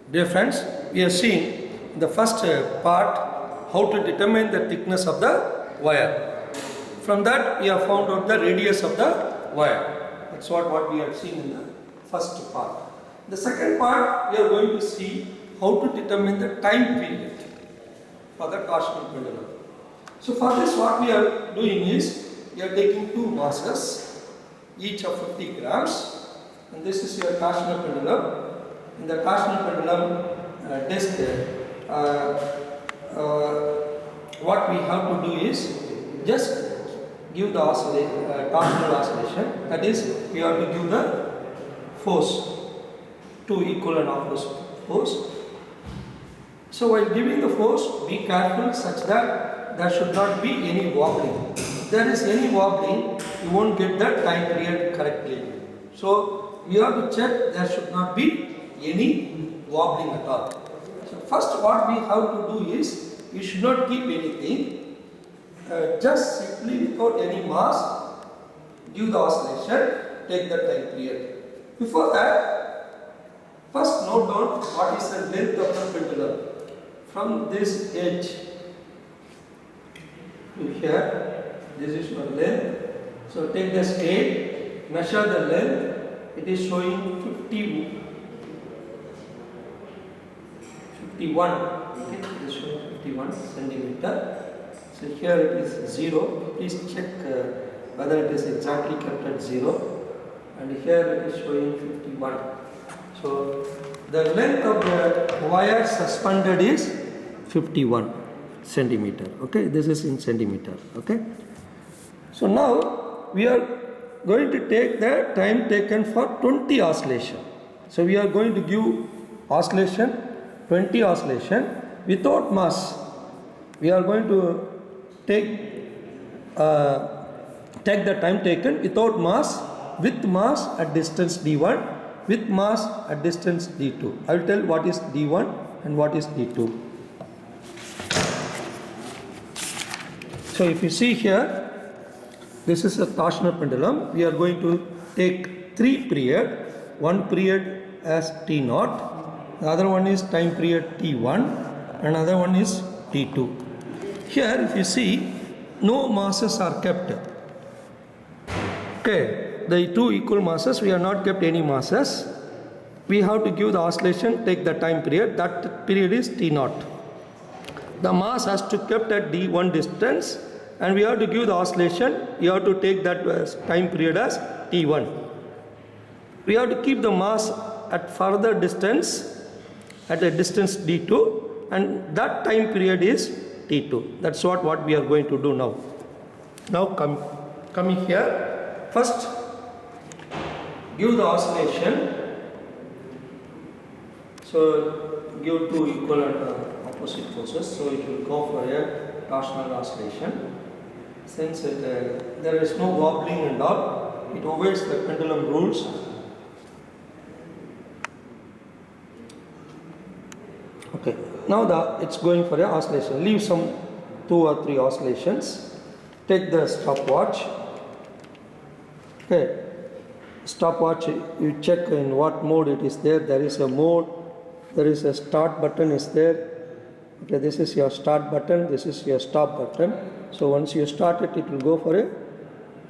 Dear friends, we are seeing the first part how to determine the thickness of the wire. From that we have found out the radius of the wire. That's what we have seen in the first part. The second part we are going to see how to determine the time period for the torsional pendulum. So for this what we are doing is we are taking two masses each of 50 grams and this is your torsional pendulum. In the torsional pendulum disc, what we have to do is just give the torsional oscillation, that is we have to give the force, two equal and opposite force. So while giving the force, be careful such that there should not be any wobbling. If there is any wobbling, you won't get the time period correctly. So you have to check there should not be any wobbling at all. So first what we have to do is, you should not keep anything, just simply without any mass, give the oscillation, take the time period. Before that, first note down what is the length of the pendulum. From this edge to here, this is your length. So take the scale, measure the length, it is showing 51. Okay, it is showing 51 centimeter. So here it is 0. Please check whether it is exactly kept at 0. And here it is showing 51. So the length of the wire suspended is 51 centimeter. Okay, this is in centimeter. Okay. So now we are going to take the time taken for 20 oscillation. So we are going to give oscillation, 20 oscillation without mass. We are going to take the time taken without mass, with mass at distance d1, with mass at distance d2. I will tell what is d1 and what is d2. So if you see here, this is a torsional pendulum. We are going to take 3 period. One period as t0, the other one is time period t1, another one is t2. Here if you see, no masses are kept. Okay, the two equal masses, we have not kept any masses. We have to give the oscillation, take the time period, that period is t0. The mass has to kept at d1 distance and we have to give the oscillation, you have to take that time period as t1. We have to keep the mass at further distance, at a distance d2, and that time period is t2. That's what we are going to do now. Now coming here, first give the oscillation. So give two equal and opposite forces, so it will go for a torsional oscillation. Since there is no wobbling and all, it obeys the pendulum rules. Okay, now it's going for a oscillation. Leave some 2 or 3 oscillations. Take the stopwatch. Okay, stopwatch, you check in what mode it is there. There is a mode, there is a start button is there. Okay, this is your start button, this is your stop button. So once you start it, it will go for a,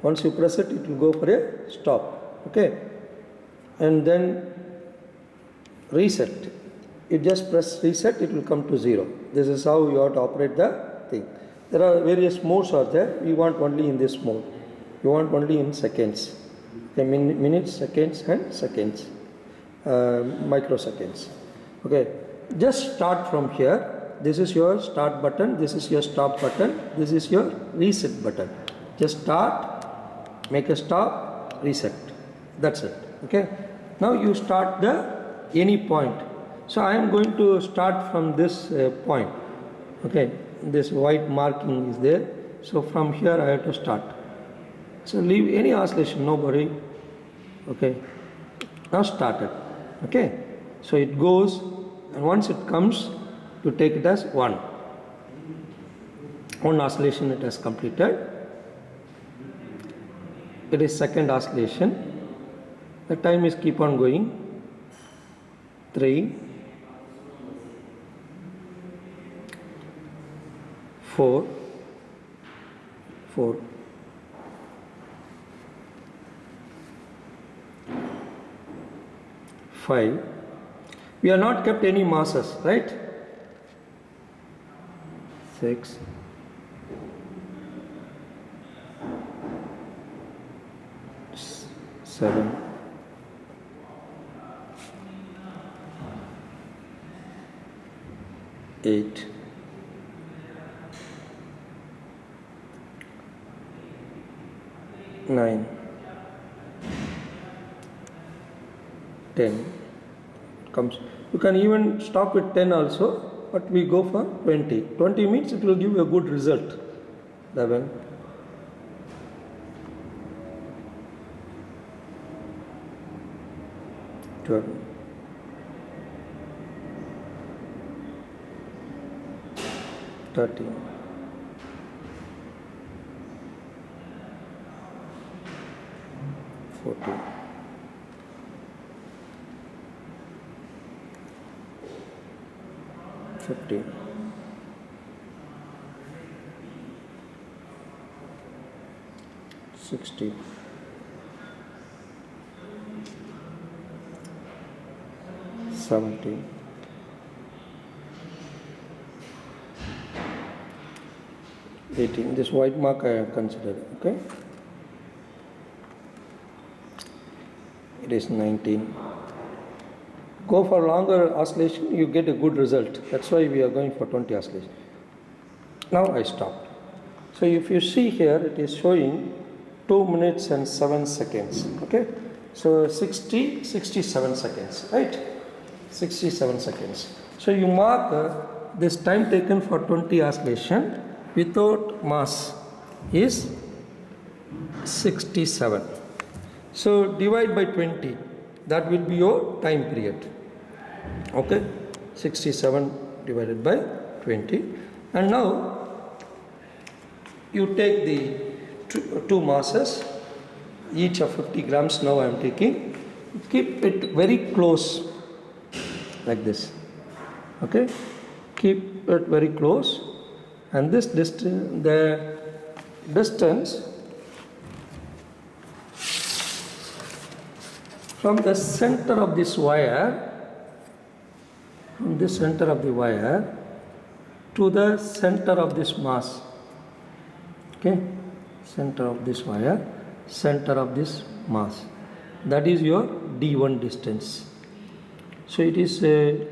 once you press it, it will go for a stop. Okay, and then reset. You just press reset, it will come to 0. This is how you have to operate the thing. There are various modes are there. We want only in this mode. You want only in seconds. Okay, minutes, seconds and seconds, microseconds. Okay, just start from here. This is your start button, this is your stop button, this is your reset button. Just start, make a stop, reset. That's it. Okay. Now you start any point. So I am going to start from this point. Okay. This white marking is there. So from here I have to start. So leave any oscillation, nobody. Okay. Now start it. Okay. So it goes, and once it comes, to take it as 1. One oscillation it has completed. It is second oscillation. The time is keep on going. 3, 4, 4, 5. We have not kept any masses, right? 6, 7, 8, 9, 10 comes. You can even stop with 10 also, but we go for 20. 20 means it will give you a good result. 11, 12, 13, 14, 15, 16, 17, 18. This white mark I have considered, okay? It is 19. Go for longer oscillation, you get a good result. That's why we are going for 20 oscillation. Now I stopped. So if you see here, it is showing 2 minutes and 7 seconds. Okay? So 67 seconds, right? 67 seconds. So you mark this time taken for 20 oscillation without mass is 67. So divide by 20. That will be your time period. Okay? 67 divided by 20. And now you take the two masses, each of 50 grams. Now I am taking. Keep it very close, like this. Okay? Keep it very close. And this distance, the distance from the center of this wire, from the center of the wire to the center of this mass. Okay, center of this wire, center of this mass. That is your D1 distance. So it is the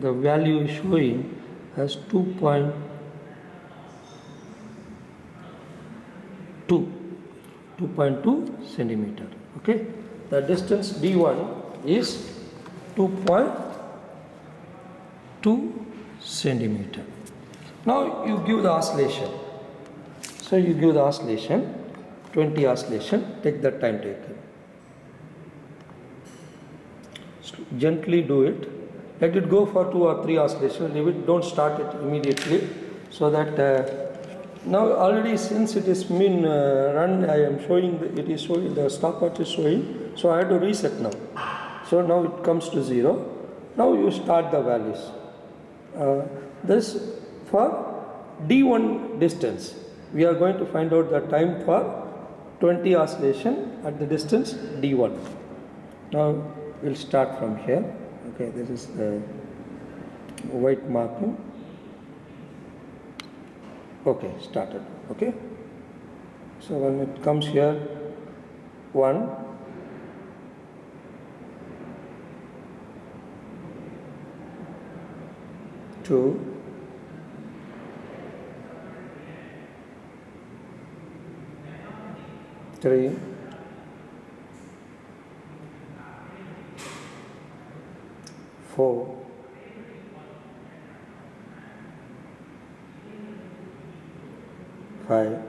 value is showing as 2.2 centimeter. Okay, the distance D1 is 2.2 centimeter. Now you give the oscillation. So you give the oscillation, 20 oscillation, take that time taken. Gently do it. Let it go for 2 or 3 oscillations. Leave it. Don't start it immediately. So that now already since it is been run, I am showing it is showing the stopwatch is showing. So I have to reset now. So now it comes to 0. Now you start the values. This for D1 distance. We are going to find out the time for 20 oscillation at the distance D1. Now we'll start from here. Okay, this is the white marking. Okay, started. Okay. So when it comes here, 1, 2, 3, 4, 5,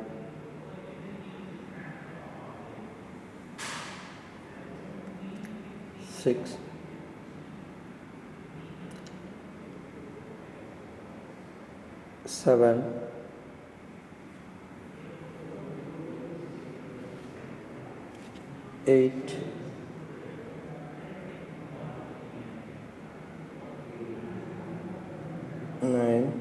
6, 7, 8, 9,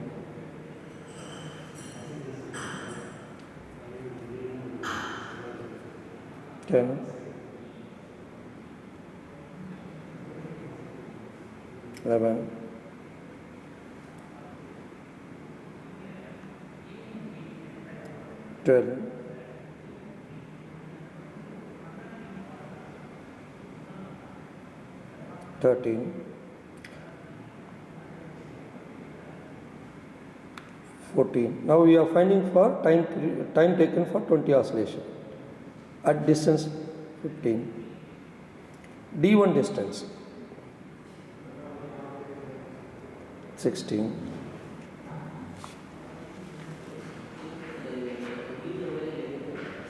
10, 11, 12, 13, 14. Now we are finding for time taken for 20 oscillation. At distance 15. D1 distance 16.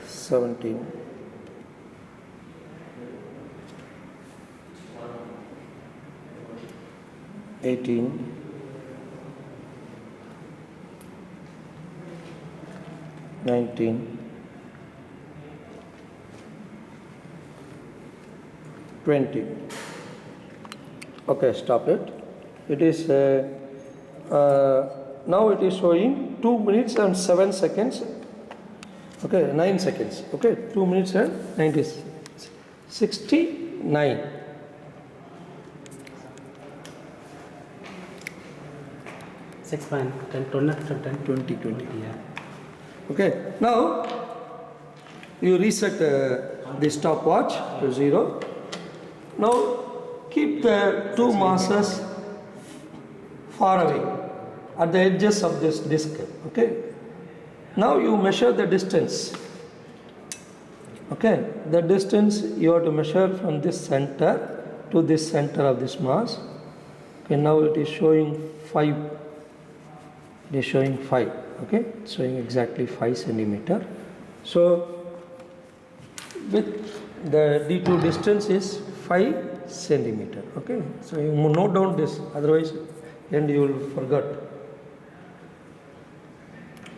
17. 18. 19. 20. Okay, stop it. It is now it is showing 2 minutes and 7 seconds. Okay, 9 seconds. Okay, 2 minutes and 69. Six point 10, 20, 20, 20. yeah. Okay, now you reset the stopwatch to 0. Now keep the two masses far away at the edges of this disc. Okay, now you measure the distance. Okay, the distance you have to measure from this center to this center of this mass. Okay, now it is showing 5. It is showing 5. Okay, it's showing exactly 5 centimeter. So with the D2 distance is 5 centimeter. Okay, so you note down this, otherwise and you will forget.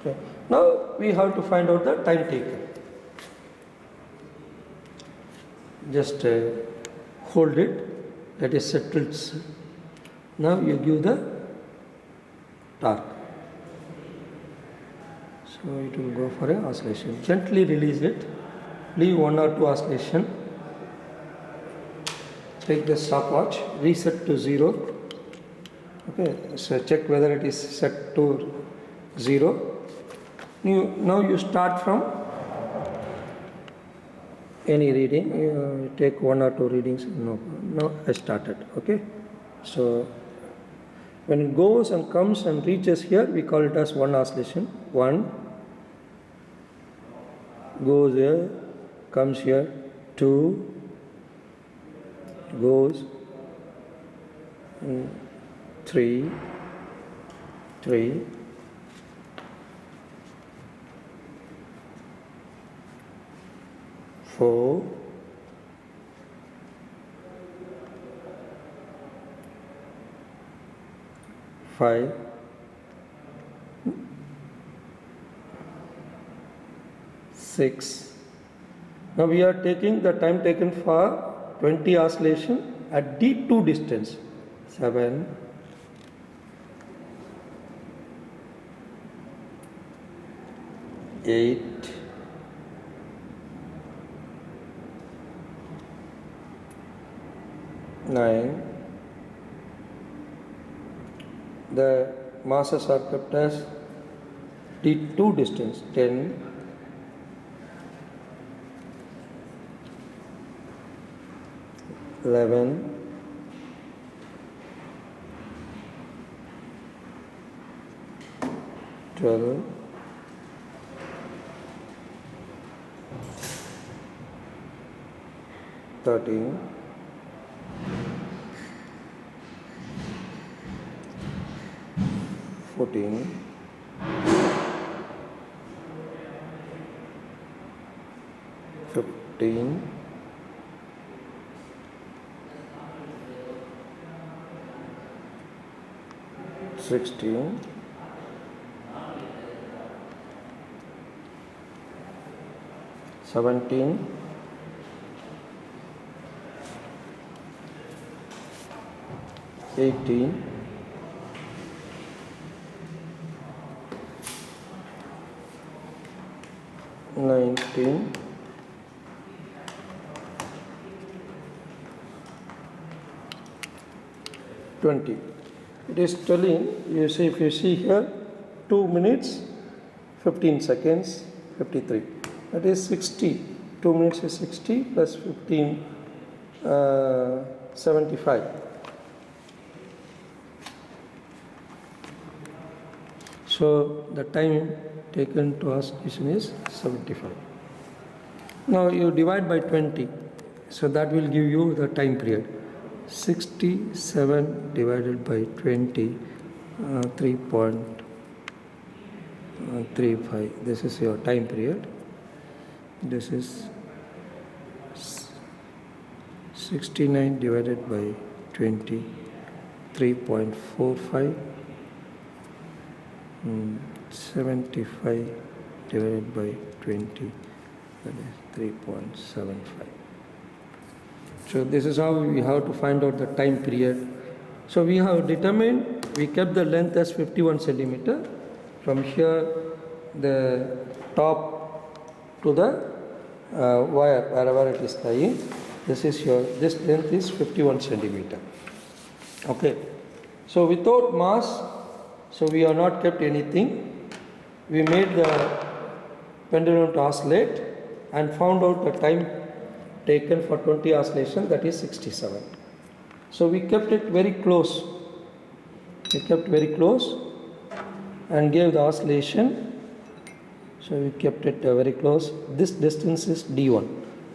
Okay, now we have to find out the time taken. Just hold it, that is settles. Now you give the torque. So it will go for a oscillation. Gently release it, leave 1 or 2 oscillation. Take the stopwatch, reset to 0. Okay, so check whether it is set to 0. Now you start from any reading. You take 1 or 2 readings. No, I started. Okay, so when it goes and comes and reaches here, we call it as 1 oscillation. 1 goes here, comes here. 2 goes, 3, 4, 5, 6. Now we are taking the time taken for 20 oscillation at D2 distance. 7, 8, 9. The masses are kept as D2 distance. 10, 11, 12, 13, 14, 15, 16, 17, 18, 19, 20. It is telling, you see, if you see here, 2 minutes 15 seconds 53. That is 60. 2 minutes is 60 plus 15, 75. So the time taken to oscillation is 75. Now you divide by 20, so that will give you the time period. 67 divided by 20, 3.35. This is your time period. This is 69 divided by 20, 3.45. 75 divided by 20, that is 3.75. So this is how we have to find out the time period. So we have determined, we kept the length as 51 centimeter. From here, the top to the wire, wherever it is lying, this length is 51 centimeter. Okay. So without mass, so we have not kept anything. We made the pendulum to oscillate and found out the time taken for 20 oscillations, that is 67. So we kept it very close. We kept very close and gave the oscillation. So we kept it very close. This distance is D1,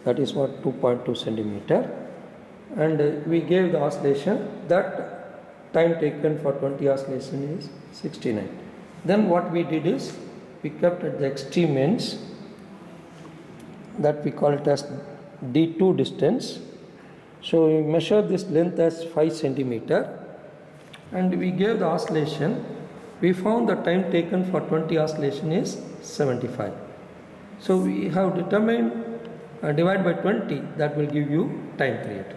that is what, 2.2 centimeter. And we gave the oscillation. That time taken for 20 oscillation is 69. Then what we did is, we kept at the extreme ends, that we call it as D2 distance. So we measured this length as 5 centimeter and we gave the oscillation. We found the time taken for 20 oscillation is 75. So we have determined divide by 20, that will give you time period.